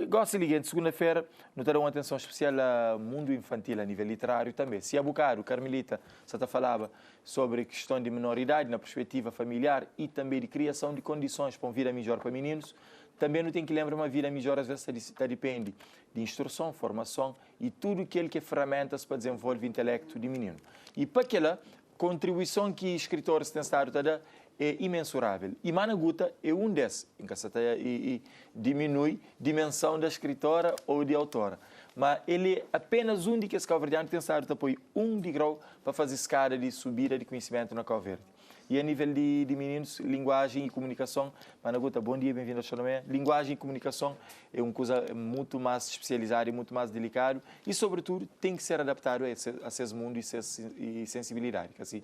Gosto de segunda-feira, nós teremos uma atenção especial ao mundo infantil a nível literário também. Se há bocado, Carmelita já falava sobre a questão de minoridade na perspectiva familiar e também de criação de condições para uma vida melhor para meninos, também não tem que lembrar uma vida melhor às vezes depende de instrução, formação e tudo aquilo que é ferramentas para desenvolver o intelecto de menino. E para aquela contribuição que escritores têm estado a dar é imensurável. E Managuta é um desses, em que e diminui a dimensão da escritora ou de autora. Mas ele é apenas um de que esse Cabo Verdeano tem estado a apoiar um degrau para fazer escada de subida de conhecimento na Cabo Verde. E a nível de meninos, linguagem e comunicação, Managuta, bom dia, bem-vindo ao Xanomé. Linguagem e comunicação é uma coisa muito mais especializada e muito mais delicada e, sobretudo, tem que ser adaptado a esse mundo e sensibilidade. Assim.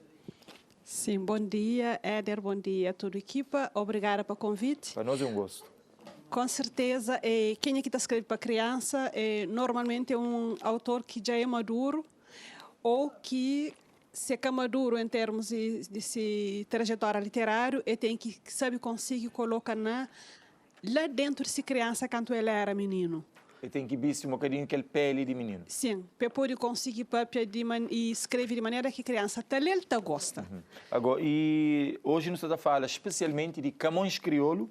Sim, bom dia, Éder, bom dia a toda a equipa. Obrigada pelo convite. Para nós é um gosto. Com certeza, quem é que está escrevendo para criança normalmente é um autor que já é maduro ou que se é maduro em termos de trajetória literária e tem que sabe conseguir colocar lá dentro de criança quando ele era menino. E tem que ver um bocadinho aquele pele de menino. Sim, para poder conseguir e escrever de maneira que a criança talento gosta. Uhum. Agora, e hoje nós estamos a falar especialmente de Camões Crioulo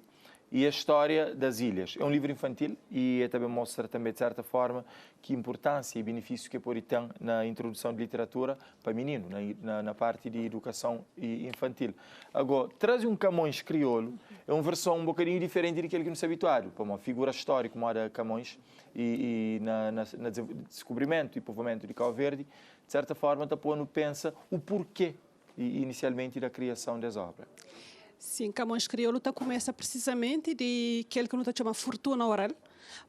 e a história das ilhas. É um livro infantil e também mostra também de certa forma que importância e benefício que pode ter na introdução de literatura para menino, na parte de educação infantil. Agora, traz um Camões Crioulo, é uma versão um bocadinho diferente daquele que nos é habituado, para uma figura histórica como a da Camões e na descobrimento e povoamento de Cabo Verde, de certa forma, está pondo pensa o porquê inicialmente da criação das obras. Sim, Camões Crioulo começa precisamente de aquele que não chama Fortuna Oral.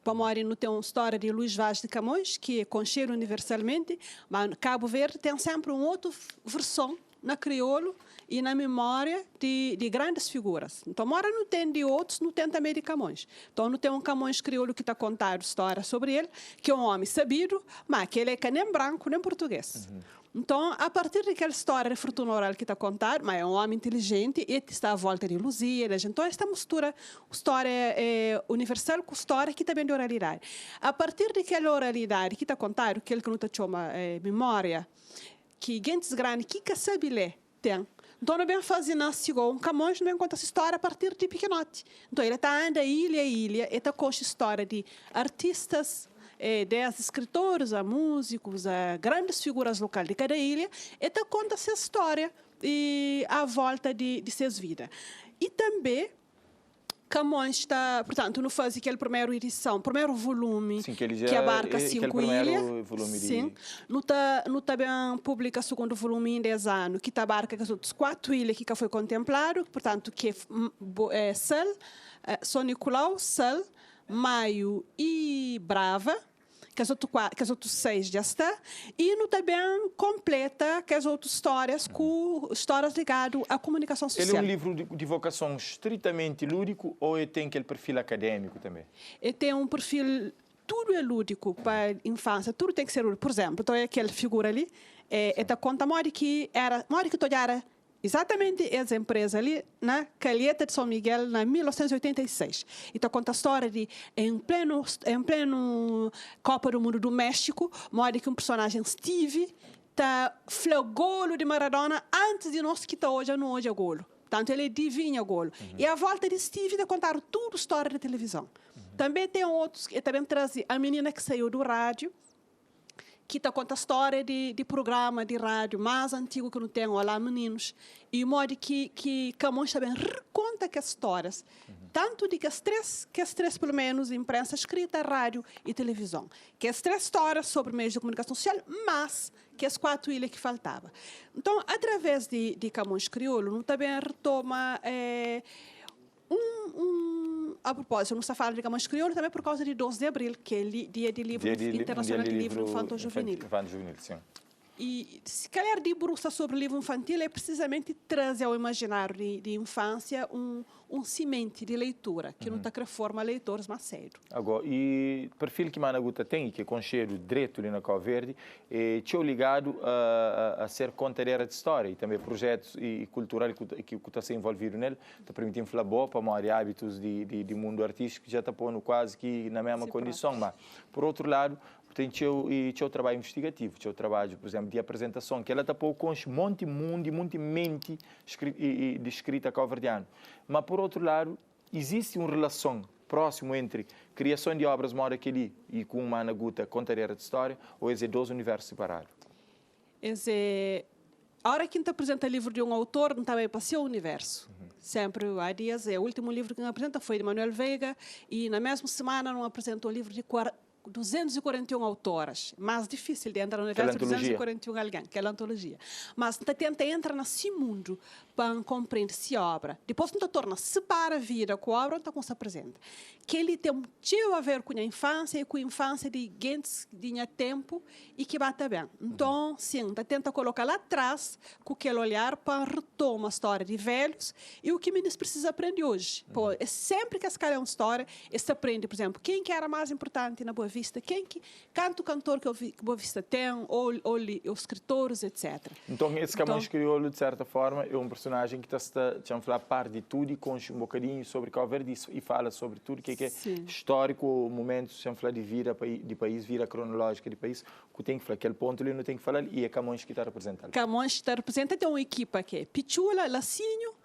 Para não tem uma história de Luís Vaz de Camões, que é conhecido universalmente, mas Cabo Verde tem sempre uma outra versão na crioulo e na memória de grandes figuras. Então, Mora não tem de outros, não tem também de Camões. Então, não tem um Camões crioulo que está contando história sobre ele, que é um homem sabido, mas que ele é nem branco, nem português. Uhum. Então, a partir daquela história de Fortuna Oral que está contado, mas é um homem inteligente e está à volta de Lusíadas. Então, esta mistura, história universal com história que também de oralidade. A partir daquela oralidade que está contado, aquele que não está chama memória, que gente grande que sabe ler tem. Então, não bem fazer um Camões não conta essa história a partir de pequenote. Então, ele está andando ilha a ilha e está com essa história de artistas, desde escritores, a músicos, a grandes figuras locais de cada ilha, e conta essa história e à volta de suas vidas. E também, Camões está, portanto, não faz aquele primeiro edição, primeiro volume, sim, que abarca 5 ilhas. Sim, não também publica o segundo volume em 10 anos, que abarca as outras 4 ilhas que foi contemplado, portanto, que é Sal, São Nicolau, Sal, Maio e Brava, que as outras 6 já está, e não também completa que as outras histórias com histórias ligadas à comunicação social. Ele é um livro de vocação estritamente lúdico ou ele tem aquele perfil acadêmico também? Ele tem um perfil, tudo é lúdico para a infância, tudo tem que ser lúdico. Por exemplo, então aquela figura ali, conta a Mori que tu era exatamente essa empresa ali na Calheta de São Miguel, em 1986. Então, conta a história de, em pleno Copa do Mundo do México, mostra que um personagem, Steve, está flagolo de Maradona antes de nós que está hoje é golo. Portanto, ele adivinha golo. Uhum. E a volta de Steve de contar tudo a história da televisão. Uhum. Também tem outros, que também traz a menina que saiu do rádio, que conta a história de programa de rádio mais antigo que não tem, Olá Meninos. E o modo que Camões também conta que as histórias, tanto de que as três, pelo menos, imprensa escrita, rádio e televisão. Que as 3 histórias sobre meios de comunicação social, mas que as 4 ilhas que faltavam. Então, através de Camões Crioulo, não também retoma a propósito, não está falando de Camões Crioulo também por causa de 12 de abril, que é Dia de Livro Internacional de Livro Infanto-Juvenil. Infanto-Juvenil, sim. E se calhar debruça sobre o livro infantil é precisamente trazer ao imaginário de infância um semente de leitura, que não está que forma leitores mais cedo. Agora, e o perfil que Managuta tem, que é com cheiro direto ali na Cabo Verde, é ligado a ser contadeira de história e também projetos e cultural que está se envolvido nele, está permitindo falar boa para uma hábitos de mundo artístico que já está pondo quase que na mesma condição. Mas, por outro lado, tem o trabalho investigativo, o trabalho, por exemplo, de apresentação, que ela está com um monte de mente de escrita cabo-verdiana. Mas, por outro lado, existe uma relação próxima entre criação de obras mora aqui e com uma Managuta contadeira de história, ou é dois universos separados? A hora que a gente apresenta livro de um autor, não também passou o universo. Sempre há dias, o último livro que apresenta foi de Manuel Veiga, e na mesma semana não apresentou o livro de 241 autoras. Mais difícil de entrar no universo de 241 alguém, que é a antologia. Mas tenta entrar nesse mundo para compreender se obra. Depois não torna separa a vida com a obra, então se apresenta. Que ele tem muito a ver com a infância e com a infância de gente que tinha tempo e que bate bem. Então, sim, tenta colocar lá atrás com aquele olhar para retomar a história de velhos e o que meninos precisa aprender hoje. Pô, é sempre que a escala é uma história, se aprende, por exemplo, quem que era mais importante na Boa Vista, canto cantor que Boa Vista tem, ou os escritores, etc. Então, esse Camões Crioulo, de certa forma, é um personagem que está a falar par de tudo e concha um bocadinho sobre Cabo Verde e fala sobre tudo que é histórico, momentos, se falar de vida de país, vida cronológica de país, que tem que falar, aquele ponto ele não tem que falar e é Camões que está representando. Camões está representando, tem uma equipa que é Pichula, Lacinho,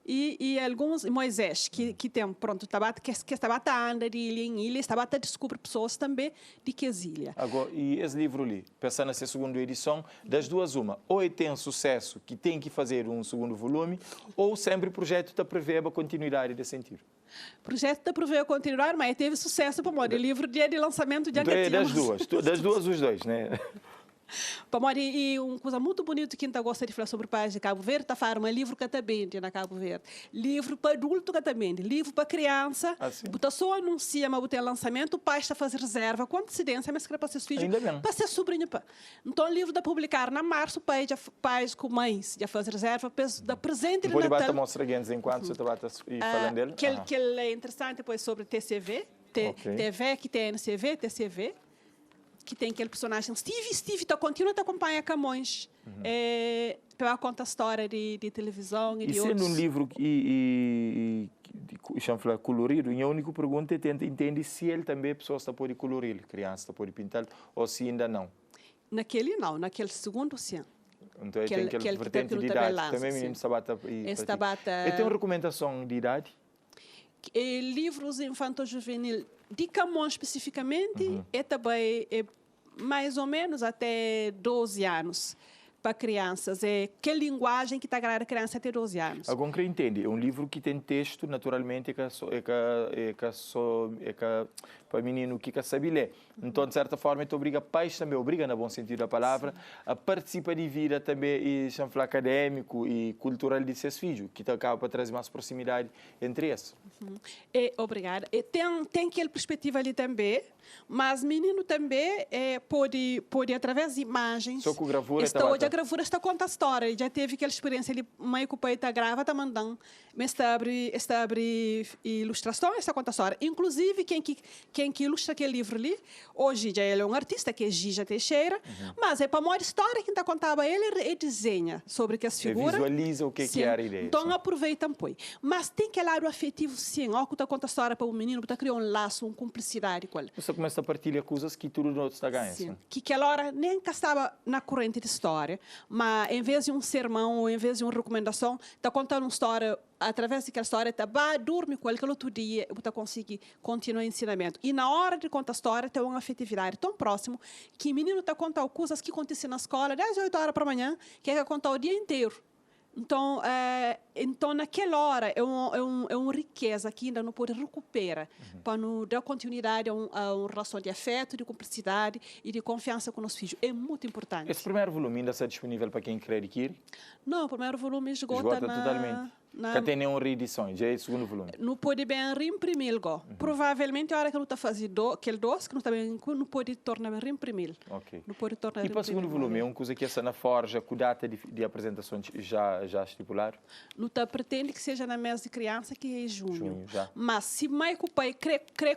e alguns Moisés que tem pronto que esta anda de ilha em ilha, esta descobre pessoas também de que ilha. Agora, e esse livro ali, pensando nessa segunda edição, das duas uma, ou ele tem sucesso que tem que fazer um segundo volume, ou sempre o projeto está prevê a continuidade de sentido. O projeto está prevê a continuidade, mas teve sucesso para o livro dia de lançamento de das duas os dois, né? E uma coisa muito bonita que a gente gosta de falar sobre o país de Cabo Verde, está falando um livro que também na Cabo Verde, livro para adulto que também, livro para criança, você só anuncia, mas tem lançamento, o pai está a fazer reserva com antecedência, mas que para seus filhos, para ser sobrinho. Então, o livro da publicar na março, pais com mães já fazer reserva, da presente de Natal. Pode bater mostrar enquanto você está falando dele? Que é interessante depois sobre TCV, TV que tem NCV, TCV, que tem aquele personagem Steve continua a acompanhar Camões para contar a história de televisão e de outros. E sendo um livro chama colorido, a única pergunta é entender se ele também pessoa está pode colorir, criança está pode pintar ou se ainda não. Naquele não, naquele segundo sim. Então tem aquele vertente de idade, também menino sabata e tem uma recomendação de idade? Livros infanto-juvenil de Camões especificamente é também mais ou menos até 12 anos para crianças. É que linguagem que está agradando a criança até 12 anos. Alguém que entende, é um livro que tem texto, naturalmente, para menino que sabe ler. Então, de certa forma, te obriga, pais também obriga, no bom sentido da palavra, a participar de vida também, e académico e cultural de seus filhos, que acaba para trazer mais proximidade entre esses. Obrigada. Tem aquela perspectiva ali também, mas menino também pode através de imagens. Só com gravura a gravura está contando a história. Já teve aquela experiência ali, mãe que o pai está grava, está mandando, mas está abre ilustração, está contando a história. Inclusive, quem que ilustra aquele livro ali, hoje já ele é um artista, que é Gija Teixeira, mas é para a maior história que está contando ele desenha sobre que as figuras. Visualiza o que é a ideia. Então, aproveita um pouco. Mas tem aquele lado afetivo, sim. Ó, que está contando a história para o menino, para criar um laço, uma cumplicidade com ele. Você começa a partilhar coisas que tudo não está ganhando. Sim. Que aquela hora nem estava na corrente de história, mas em vez de um sermão ou em vez de uma recomendação, está contando uma história, através daquela história, está dorme com ele, que outro dia você consegue continuar o ensinamento. E na hora de contar a história, tem uma afetividade tão próximo que o menino está contando coisas que acontecem na escola, 10, 8 horas para amanhã, que é contar o dia inteiro. Então, naquela hora, é uma riqueza que ainda não pode recuperar para não dar continuidade a uma relação de afeto, de cumplicidade e de confiança com os filhos. É muito importante. Esse primeiro volume ainda está disponível para quem quer adquirir? Não, o primeiro volume esgota totalmente. Que tem nenhuma reedição, já é o segundo volume. Não pode bem reimprimir. Provavelmente, a hora que não está fazendo aquele doce, que não está bem, não pode tornar reimprimir. Ok. Não pode tornar e para o segundo volume, é uma coisa que essa na forja, com data de apresentação já estipular? Não está pretende que seja na mês de criança, que é junho. Já. Mas se mais que o pai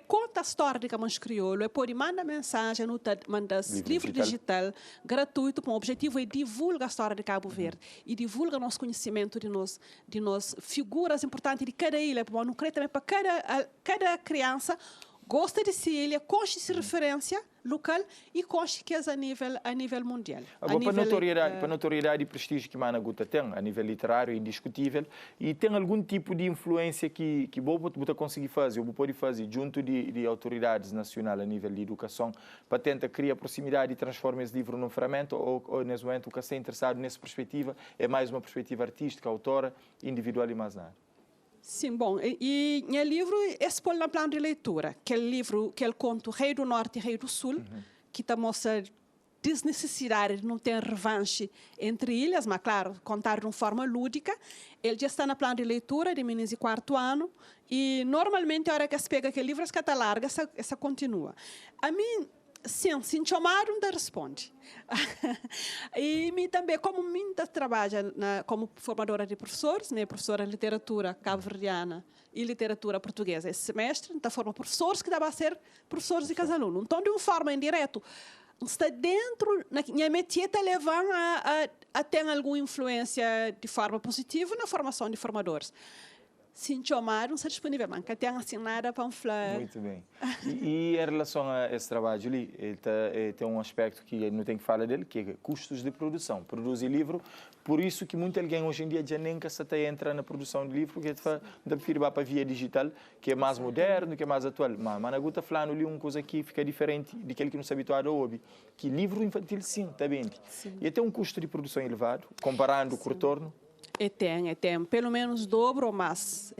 conta a história de Camões Crioulo, é pode mandar mensagem, não tá, manda livro digital gratuito, com o objetivo é divulgar a história de Cabo Verde e divulga nosso conhecimento de nós figuras importantes de cada ilha, não creio também para cada criança gosta de se ilha, conste se referência local e conste que é a nível mundial. Para notoriedade e prestígio que Managuta tem, a nível literário, indiscutível, e tem algum tipo de influência que você conseguir fazer, ou pode fazer, junto de autoridades nacionais a nível de educação, para tentar criar proximidade e transformar esse livro num ferramenta, ou nesse momento, o que está interessado nessa perspectiva é mais uma perspectiva artística, autora, individual e mais nada. Sim, bom, e no livro expõe no plano de leitura, aquele conto Rei do Norte e Rei do Sul, que está mostrando desnecessidade de não ter revanche entre ilhas, mas, claro, contar de uma forma lúdica. Ele já está no plano de leitura de meninos de 4º ano, e normalmente, a hora que se pega aquele livro, essa larga, essa continua. A mim, sim, se chamar, não responde. E mim também, como mim trabalha como formadora de professores, né, professora de literatura cabo-verdiana e literatura portuguesa esse semestre, então forma professores que devem ser professores de cada aluno. Então, de uma forma indireta, está dentro, na minha métier, está levando a ter alguma influência de forma positiva na formação de formadores. Sim, chamar, não está disponível, mas tem assinada para falar. Muito bem. E em relação a esse trabalho ali, tem um aspecto que não tem que falar dele, que é custos de produção. Produzir livro, por isso que muito alguém hoje em dia já nem entra na produção de livro, porque prefere ir para a via digital, que é mais moderno, que é mais atual. Mas Managuta falando ali uma coisa que fica diferente daquele que não se habituado a ouvir, que livro infantil, sim, está bem. E tem um custo de produção elevado, comparando com o retorno. Tem pelo menos dobro ou mais,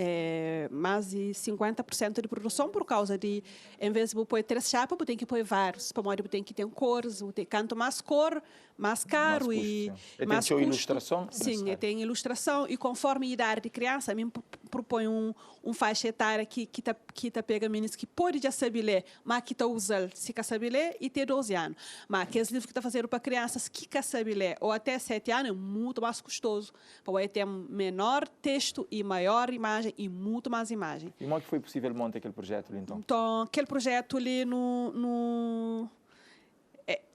mais de 50% de produção por causa de, em vez de pôr 3 chapas, tem que pôr vários, para modo tem que ter cores, quanto mais cor, mais caro e mais custo. Ilustração? Sim, tem ilustração e conforme a idade de criança, a mim propõe um faixa etária que pega meninos que pode já saber ler, mas que está usando se quer saber ler e ter 12 anos. Mas aqueles livros que está fazendo para crianças que quer saber ler ou até 7 anos é muito mais custoso, para ter menor texto e maior imagem e muito mais imagem. E como é que foi possível montar aquele projeto ali, então? Então, aquele projeto ali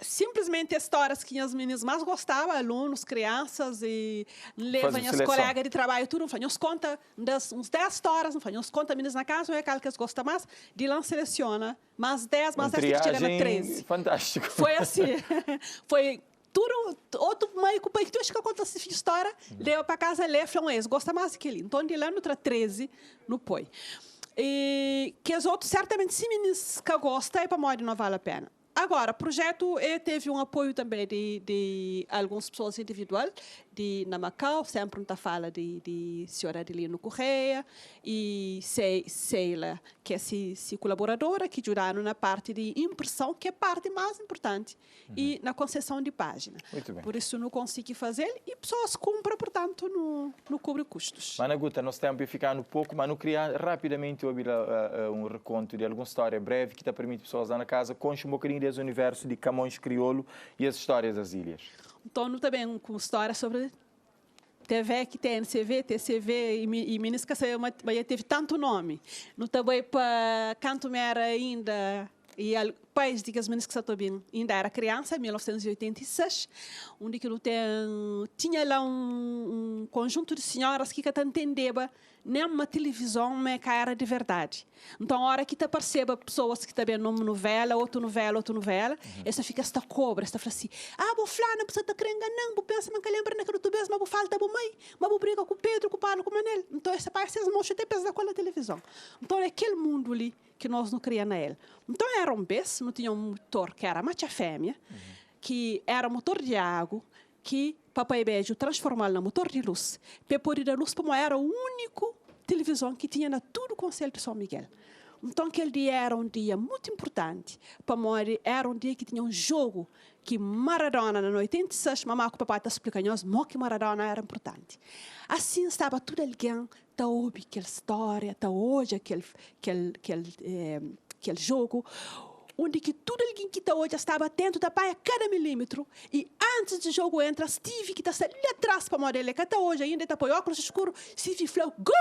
simplesmente histórias que os meninos mais gostavam, alunos, crianças, e levam os colegas de trabalho, tudo, nos conta uns 10 histórias, nos conta meninos na casa, ou é aquela que eles gostam mais, de lá seleciona mais 10, mais 10 que chega na 13. Fantástico. Foi assim, foi tudo, outro meio que tu acha que conta essa história, leva para casa, lê, fala, eles gostam mais daquele. Então, de lá no 13, no põe. E que os outros, certamente, se meninos que gostam, é para morrer, não vale a pena. Agora, o projeto teve um apoio também de algumas pessoas individuais, na Macau, sempre está fala de senhora Adelino Correia e Sheila, que é colaboradora, que ajudaram na parte de impressão, que é a parte mais importante, e na concessão de página. Muito bem. Por isso, não consegui fazer e pessoas compram, portanto, não cobre custos. Managuta, nosso tempo é ficando pouco, mas não queria rapidamente ouvir um reconto de alguma história breve que te permite pessoas lá na casa conhecer um bocadinho desse universo de Camões Crioulo e as histórias das ilhas. Então, também com história sobre TV, que tem NCV, TCV e Minas que teve tanto nome. Não também para canto era ainda e país de que as meninas que estão bem ainda era criança, em 1986, onde que tinha lá um conjunto de senhoras que não entendiam nem uma televisão, mas que era de verdade. Então, a hora que tu perceba pessoas que também numa novela, outra novela, essa fica esta cobra, esta fala assim, vou flana, você está querendo enganar, vou pensar que lembra naquele tu mesmo, vou falta para mãe, mas vou brigar com o Pedro, com o Paulo, com o Manel. Então, essa parte vocês mostram até pesar com a televisão. Então, é aquele mundo ali que nós não criamos nele. Então, era um beijo, não tinha um motor que era macha fêmea, que era motor de água, que Papai Beijo transformou no motor de luz. Para poder dar luz, como era o único televisão que tinha na todo o Conselho de São Miguel. Então, aquele dia era um dia muito importante para nós. Era um dia que tinha um jogo que Maradona, no 86, mamãe com o papai está explicando que Maradona era importante. Assim, estava tudo alguém, está ouvindo aquela história, está hoje aquele jogo, onde que tudo alguém que está hoje estava atento da pai a cada milímetro. E antes do jogo entra, Steve, que está ali atrás para a modelo, que está hoje ainda está com óculos escuros, Steve falou, gol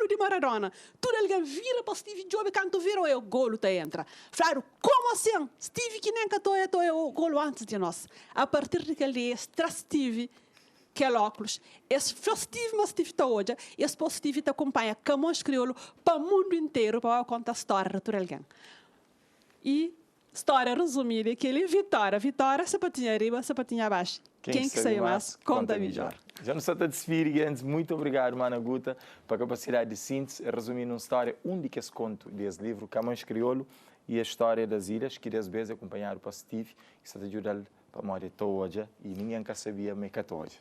de Maradona. Tudo alguém vira para Steve Jobs, quando viram o golo está entra. Falaram, como assim? Steve que nem cantou o golo antes de nós. A partir daquele dia, Steve, que é óculos, esse Steve, mas Steve está hoje, esse Steve te acompanha Camões Crioulo para o mundo inteiro para contar a história de alguém. E história resumida, aquele Vitória, sapatinha arriba, sapatinha abaixo. Quem que saiu mais, conta melhor. Já não está a desferir, antes, muito obrigado, Mana Guta, pela capacidade de síntese, resumindo uma história única esse conto desse livro, Camões Crioulo, e a história das ilhas, que às vezes acompanharam para Steve, que está a ajudar para a memória de hoje, e ninguém sabia, mas que hoje.